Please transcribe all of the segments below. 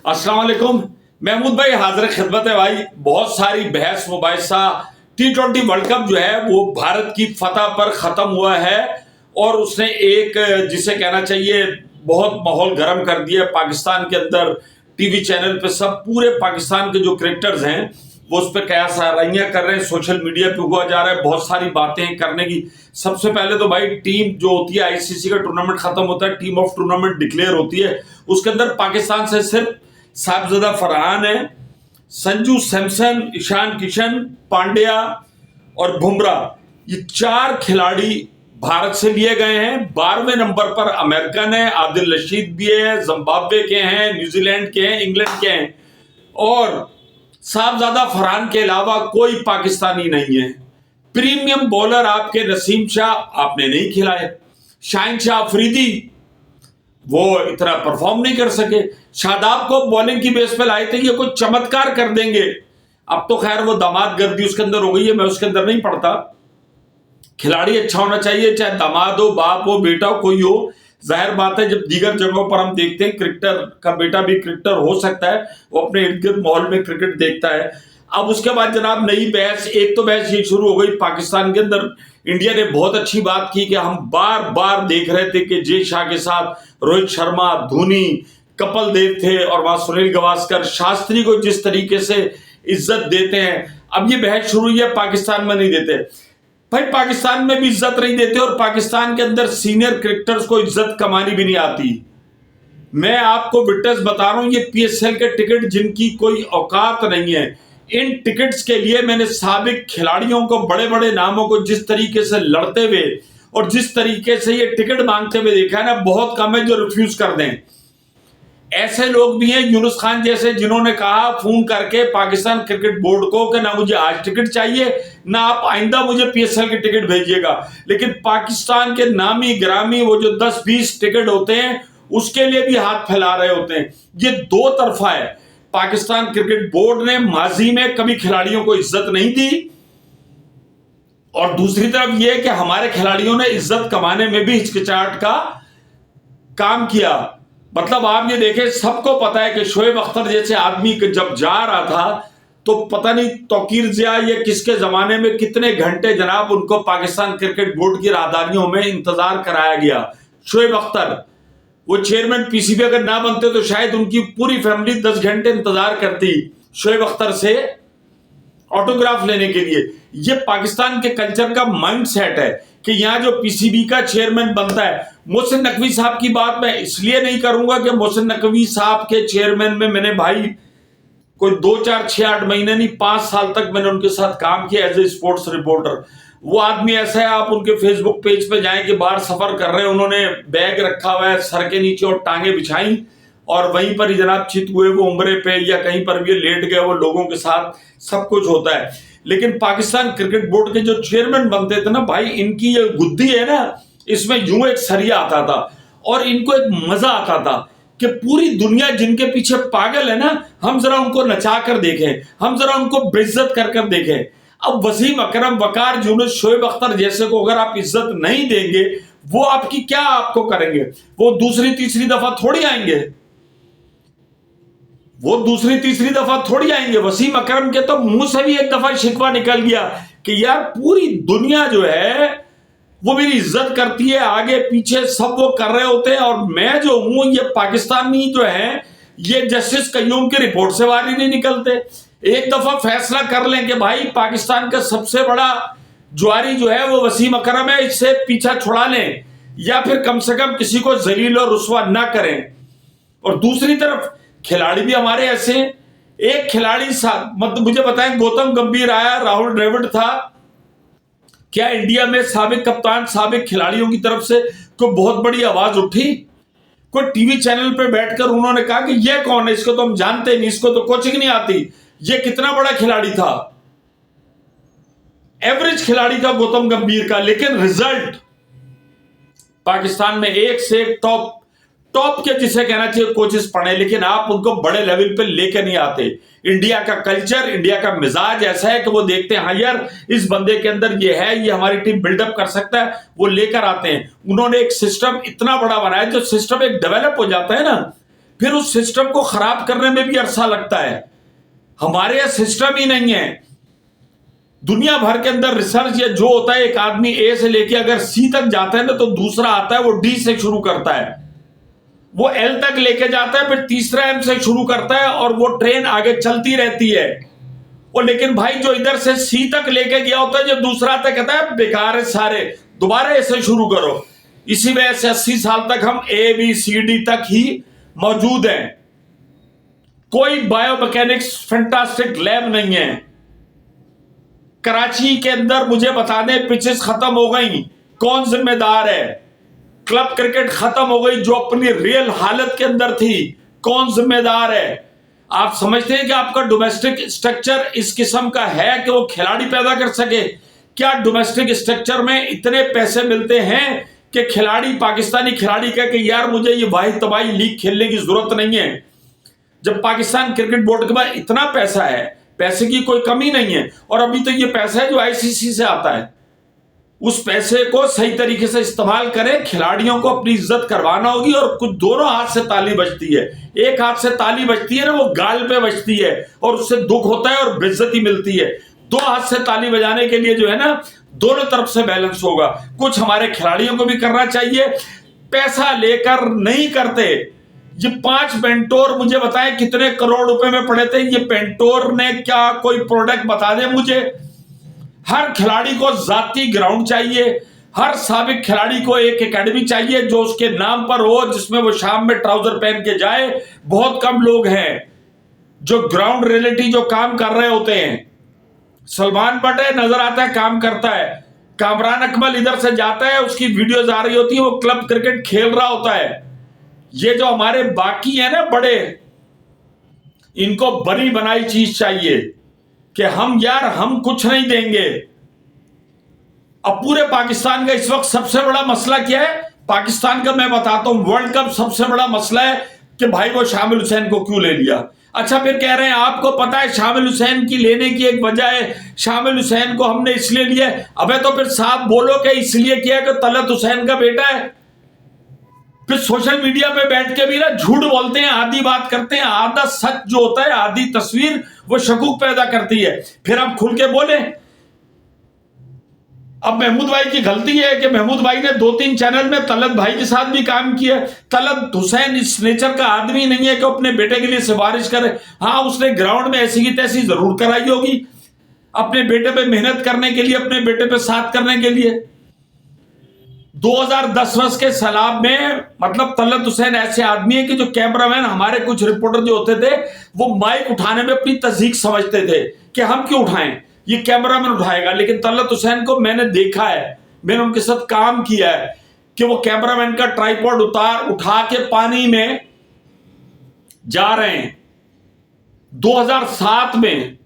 अस्सलाम वालेकुम। महमूद भाई हाजिर खिदमत है भाई। बहुत सारी बहस मुबाहिसा T20 वर्ल्ड कप जो है वो भारत की फतह पर ख़त्म हुआ है और उसने एक जिसे कहना चाहिए बहुत माहौल गर्म कर दिया पाकिस्तान के अंदर। टीवी चैनल पे सब पूरे पाकिस्तान के जो क्रिकेटर्स हैं वो उस पर क्या सराहनियां कर रहे हैं, सोशल मीडिया पे हुआ जा रहा है बहुत सारी बातें करने की। सबसे पहले तो भाई टीम जो होती है आईसीसी का टूर्नामेंट खत्म होता है, टीम ऑफ टूर्नामेंट डिक्लेयर होती है, उसके अंदर पाकिस्तान से सिर्फ साहिबजादा फरहान है, संजू सैमसन, ईशान किशन, पांड्या और बुमराह, ये चार खिलाड़ी भारत से लिए गए हैं। 12वें नंबर पर अमेरिकन है, आदिल रशीद भी है, जिम्बाब्वे के हैं, न्यूजीलैंड के हैं, इंग्लैंड के हैं और साहिबजादा फरहान के अलावा कोई पाकिस्तानी नहीं है। प्रीमियम बॉलर आपके नसीम शाह आपने नहीं खिलाए, शाहिन शाह अफरीदी वो इतना परफॉर्म नहीं कर सके, शादाब को बॉलिंग की बेस पे लाए थे ये कोई चमत्कार कर देंगे। अब तो खैर वो दामाद गर्दी उसके अंदर हो गई है, मैं उसके अंदर नहीं पड़ता। खिलाड़ी अच्छा होना चाहिए, चाहे दामाद हो, बाप हो, बेटा हो, कोई हो। जाहिर बात है जब दीगर जगहों पर हम देखते हैं क्रिकेटर का बेटा भी क्रिकेटर हो सकता है, वो अपने इर्द गिर्द माहौल में क्रिकेट देखता है। अब उसके बाद जनाब नई बहस, एक तो बहस ये शुरू हो गई पाकिस्तान के अंदर। इंडिया ने बहुत अच्छी बात की कि हम बार बार देख रहे थे कि जय शाह के साथ रोहित शर्मा, धोनी, कपिल देव थे और वहां सुनील गावस्कर, शास्त्री को जिस तरीके से इज्जत देते हैं, अब ये बहस शुरू हुई है पाकिस्तान में नहीं देते। भाई पाकिस्तान में भी इज्जत नहीं देते और पाकिस्तान के अंदर सीनियर क्रिकेटर्स को इज्जत कमानी भी नहीं आती। मैं आपको विटनेस बता रहा हूं, ये पीएसएल के टिकट जिनकी कोई औकात नहीं है, इन टिकट्स के लिए मैंने साबिक खिलाड़ियों को, बड़े बड़े नामों को जिस तरीके से लड़ते हुए और जिस तरीके से ये टिकट मांगते हुए देखा है ना, बहुत कम है जो रिफ्यूज कर दें। ऐसे लोग भी हैं यूनुस खान जैसे, जिन्होंने कहा फोन करके पाकिस्तान क्रिकेट बोर्ड को कि ना मुझे आज टिकट चाहिए, ना आप आइंदा मुझे पीएसएल की टिकट भेजिएगा। लेकिन पाकिस्तान के नामी ग्रामी वो जो 10-20 टिकट होते हैं उसके लिए भी हाथ फैला रहे होते हैं। ये दो तरफा है। पाकिस्तान क्रिकेट बोर्ड ने माजी में कभी खिलाड़ियों को इज्जत नहीं दी और दूसरी तरफ यह कि हमारे खिलाड़ियों ने इज्जत कमाने में भी हिचकिचाहट का काम किया। मतलब आप ये देखें, सबको पता है कि शोएब अख्तर जैसे आदमी जब जा रहा था तो पता नहीं तौकीर जिया या किसके जमाने में कितने घंटे जनाब उनको पाकिस्तान क्रिकेट बोर्ड की राहदारियों में इंतजार कराया गया। शोएब अख्तर वो चेयरमैन पीसीबी अगर ना बनते तो शायद उनकी पूरी फैमिली 10 घंटे इंतजार करती शोएब अख्तर से ऑटोग्राफ लेने के लिए। ये पाकिस्तान के कल्चर का माइंड सेट है कि यहां जो पीसीबी का चेयरमैन बनता है, मोहसिन नकवी साहब की बात मैं इसलिए नहीं करूंगा कि मोहसिन नकवी साहब के चेयरमैन में मैंने भाई कोई 2, 4, 6, 8 महीने नहीं 5 साल तक मैंने उनके साथ काम किया एज ए स्पोर्ट्स रिपोर्टर। वो आदमी ऐसा है, आप उनके फेसबुक पेज पे जाएं कि बाहर सफर कर रहे हैं, उन्होंने बैग रखा हुआ है सर के नीचे और टांगे बिछाई और वहीं पर ही जनाब चित हुए वो उम्रे पे या कहीं पर भी लेट गए, वो लोगों के साथ सब कुछ होता है। लेकिन पाकिस्तान क्रिकेट बोर्ड के जो चेयरमैन बनते थे ना भाई, इनकी ये गुद्दी है ना, इसमें यूं एक सरिया आता था और इनको एक मजा आता था कि पूरी दुनिया जिनके पीछे पागल है ना, हम जरा उनको नचा कर देखें, हम जरा उनको बेइज्जत कर कर देखें। अब वसीम अकरम, वकार यूनुस, शोएब अख्तर जैसे को अगर आप इज्जत नहीं देंगे, वो आपकी क्या आपको करेंगे? वो दूसरी तीसरी दफा थोड़ी आएंगे, वो दूसरी तीसरी दफा थोड़ी आएंगे। वसीम अकरम के तो मुंह से भी एक दफा शिकवा निकल गया कि यार पूरी दुनिया जो है वो मेरी इज्जत करती है, आगे पीछे सब वो कर रहे होते हैं और मैं जो हूं, ये पाकिस्तानी जो है ये जस्टिस कय्यूम की रिपोर्ट से बाहर ही नहीं निकलते। एक दफा फैसला कर लें कि भाई पाकिस्तान का सबसे बड़ा जुआरी जो है वो वसीम अकरम है, इससे पीछा छुड़ा लें या फिर कम से कम किसी को जलील और रुस्वा ना करें। और दूसरी तरफ खिलाड़ी भी हमारे ऐसे हैं। एक खिलाड़ी साथ मतलब मुझे बताएं, गौतम गंभीर आया, राहुल द्रविड़ था, क्या इंडिया में साबिक कप्तान, साबिक खिलाड़ियों की तरफ से कोई बहुत बड़ी आवाज उठी? कोई टीवी चैनल पे बैठकर उन्होंने कहा कि यह कौन है, इसको तो हम जानते नहीं, इसको तो कोचिंग नहीं आती, ये कितना बड़ा खिलाड़ी था? एवरेज खिलाड़ी था गौतम गंभीर का, लेकिन रिजल्ट पाकिस्तान में एक से एक टॉप के जिसे कहना चाहिए कोचेस पढ़े, लेकिन आप उनको बड़े लेवल पे लेके नहीं आते। इंडिया का कल्चर, इंडिया का मिजाज ऐसा है कि वो देखते हैं हाँ यार इस बंदे के अंदर ये है, ये हमारी टीम बिल्डअप कर सकता है, वो लेकर आते हैं। उन्होंने एक सिस्टम इतना बड़ा बनाया, जो सिस्टम एक डेवलप हो जाता है ना, फिर उस सिस्टम को खराब करने में भी अरसा लगता है। हमारे यहां सिस्टम ही नहीं है। दुनिया भर के अंदर रिसर्च या जो होता है, एक आदमी ए से लेके अगर सी तक जाता है ना, तो दूसरा आता है वो डी से शुरू करता है, वो एल तक लेके जाता है, फिर तीसरा एम से शुरू करता है, और वो ट्रेन आगे चलती रहती है। और लेकिन भाई जो इधर से सी तक लेके गया होता है, जो दूसरा तक कहता है बेकार है सारे, दोबारा ऐसे शुरू करो। इसी वजह से 80 साल तक हम ए बी सी डी तक ही मौजूद हैं। कोई बायोमैकेनिक्स फैंटास्टिक लैब नहीं है। कराची के अंदर मुझे बता दें, पिचेस खत्म हो गई, कौन जिम्मेदार है? क्लब क्रिकेट खत्म हो गई जो अपनी रियल हालत के अंदर थी, कौन जिम्मेदार है? आप समझते हैं कि आपका डोमेस्टिक स्ट्रक्चर इस किस्म का है कि वो खिलाड़ी पैदा कर सके? क्या डोमेस्टिक स्ट्रक्चर में इतने पैसे मिलते हैं कि खिलाड़ी, पाकिस्तानी खिलाड़ी कह के यार मुझे ये वाहिद तबाही लीग खेलने की जरूरत नहीं है? जब पाकिस्तान क्रिकेट बोर्ड के पास इतना पैसा है, पैसे की कोई कमी नहीं है, और अभी तो ये पैसा है जो आईसीसी से आता है, उस पैसे को सही तरीके से इस्तेमाल करें। खिलाड़ियों को अपनी इज्जत करवाना होगी, और कुछ दोनों हाथ से ताली बजती है। एक हाथ से ताली बजती है ना, वो गाल पे बजती है और उससे दुख होता है और बेइज्जती मिलती है। दो हाथ से ताली बजाने के लिए जो है ना, दोनों तरफ से बैलेंस होगा। कुछ हमारे खिलाड़ियों को भी करना चाहिए, पैसा लेकर नहीं करते। ये 5 पेंटोर मुझे बताएं कितने करोड़ रुपए में पड़े थे? ये पेंटोर ने क्या कोई प्रोडक्ट बता दे मुझे? हर खिलाड़ी को जाती ग्राउंड चाहिए, हर साबिक खिलाड़ी को एक एकेडमी चाहिए जो उसके नाम पर हो, जिसमें वो शाम में ट्राउजर पहन के जाए। बहुत कम लोग हैं जो ग्राउंड रियलिटी जो काम कर रहे होते हैं। सलमान बट है, नजर आता है काम करता है, कामरान अकमल इधर से जाता है, उसकी वीडियोज आ रही होती है, वो क्लब क्रिकेट खेल रहा होता है। ये जो हमारे बाकी है ना बड़े, इनको बनी बनाई चीज चाहिए कि हम यार हम कुछ नहीं देंगे। अब पूरे पाकिस्तान का इस वक्त सबसे बड़ा मसला क्या है? पाकिस्तान का मैं बताता हूं, वर्ल्ड कप सबसे बड़ा मसला है कि भाई वो शामिल हुसैन को क्यों ले लिया। अच्छा, फिर कह रहे हैं आपको पता है शामिल हुसैन की लेने की एक वजह है, शामिल हुसैन को हमने इसलिए लिया। अबे तो फिर साफ बोलो कि इसलिए किया कि तलत हुसैन का बेटा है। फिर सोशल मीडिया पे बैठ के भी ना झूठ बोलते हैं, आधी बात करते हैं, आधा सच जो होता है, आधी तस्वीर वो शकूक पैदा करती है। फिर आप खुल के बोले। अब महमूद भाई की गलती है कि महमूद भाई ने 2-3 चैनल में तलत भाई के साथ भी काम किया। तलत हुसैन इस नेचर का आदमी नहीं है कि अपने बेटे के लिए सिफारिश करे। हाँ, उसने ग्राउंड में ऐसी की तैसी जरूर कराई होगी अपने बेटे पे मेहनत करने के लिए, अपने बेटे पे साथ करने के लिए। 2010 वर्ष के सैलाब में मतलब तलत हुसैन ऐसे आदमी है कि जो कैमरामैन, हमारे कुछ रिपोर्टर जो होते थे, वो माइक उठाने में अपनी तज़ीक समझते थे कि हम क्यों उठाएं, ये कैमरामैन उठाएगा। लेकिन तलत हुसैन को मैंने देखा है, मैंने उनके साथ काम किया है कि वो कैमरामैन का ट्राइपॉड उठा के पानी में जा रहे हैं। 2007 में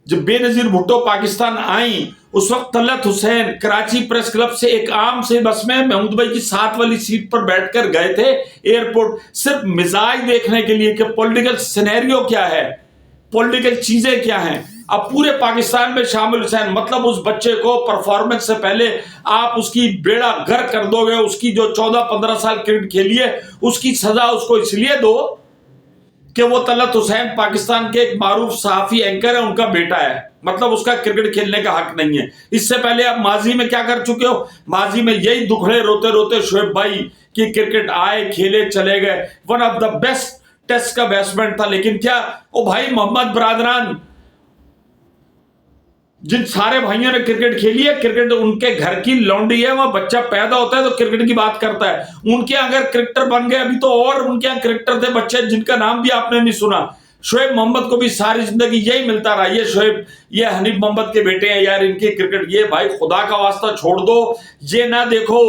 जब बेनजीर भुट्टो पाकिस्तान आई, उस वक्त तलत हुसैन कराची प्रेस क्लब से एक आम से बस में महमूद भाई की 7 वाली सीट पर बैठकर गए थे एयरपोर्ट, सिर्फ मिजाज देखने के लिए कि पॉलिटिकल सिनेरियो क्या है, पॉलिटिकल चीजें क्या हैं। अब पूरे पाकिस्तान में शामिल हुसैन, मतलब उस बच्चे को परफॉर्मेंस से पहले आप उसकी बेड़ा गर्क कर दोगे। उसकी जो 14-15 साल क्रिकेट खेली है, उसकी सजा उसको इसलिए दो कि वो तलत हुसैन पाकिस्तान के एक मारूफ सहाफी एंकर है, उनका बेटा है, मतलब उसका क्रिकेट खेलने का हक नहीं है। इससे पहले आप माजी में क्या कर चुके हो? माजी में यही दुखड़े रोते रोते शोएब भाई की क्रिकेट आए, खेले, चले गए, one of the best test का बैट्समैन था। लेकिन क्या ओ भाई मोहम्मद बरादरान, जिन सारे भाइयों ने क्रिकेट खेली है, क्रिकेट उनके घर की लौंडी है, वहां बच्चा पैदा होता है तो क्रिकेट की बात करता है। उनके अगर क्रिकेटर बन गए अभी तो, और उनके यहाँ क्रिकेटर थे बच्चे जिनका नाम भी आपने नहीं सुना। शोएब मोहम्मद को भी सारी जिंदगी यही मिलता रहा, ये शोएब, ये हनीफ मोहम्मद के बेटे हैं यार, इनकी क्रिकेट। ये भाई खुदा का वास्ता छोड़ दो, ये ना देखो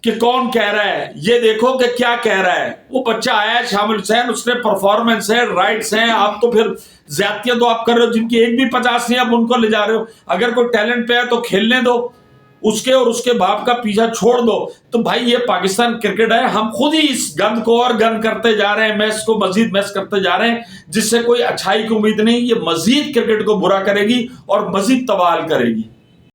कि कौन कह रहा है, ये देखो कि क्या कह रहा है। वो बच्चा आया है शामिल हुसैन, उसने परफॉर्मेंस है, राइट्स हैं। आप तो फिर ज्यादतियां तो आप कर रहे हो, जिनकी एक भी 50 नहीं, आप उनको ले जा रहे हो। अगर कोई टैलेंट पे है तो खेलने दो, उसके और उसके बाप का पीछा छोड़ दो। तो भाई ये पाकिस्तान क्रिकेट है, हम खुद ही इस गंद को और गंद करते जा रहे हैं, मैच को मजीद मैच करते जा रहे हैं, जिससे कोई अच्छाई की उम्मीद नहीं। ये मजीद क्रिकेट को बुरा करेगी और मजीद तबाह करेगी।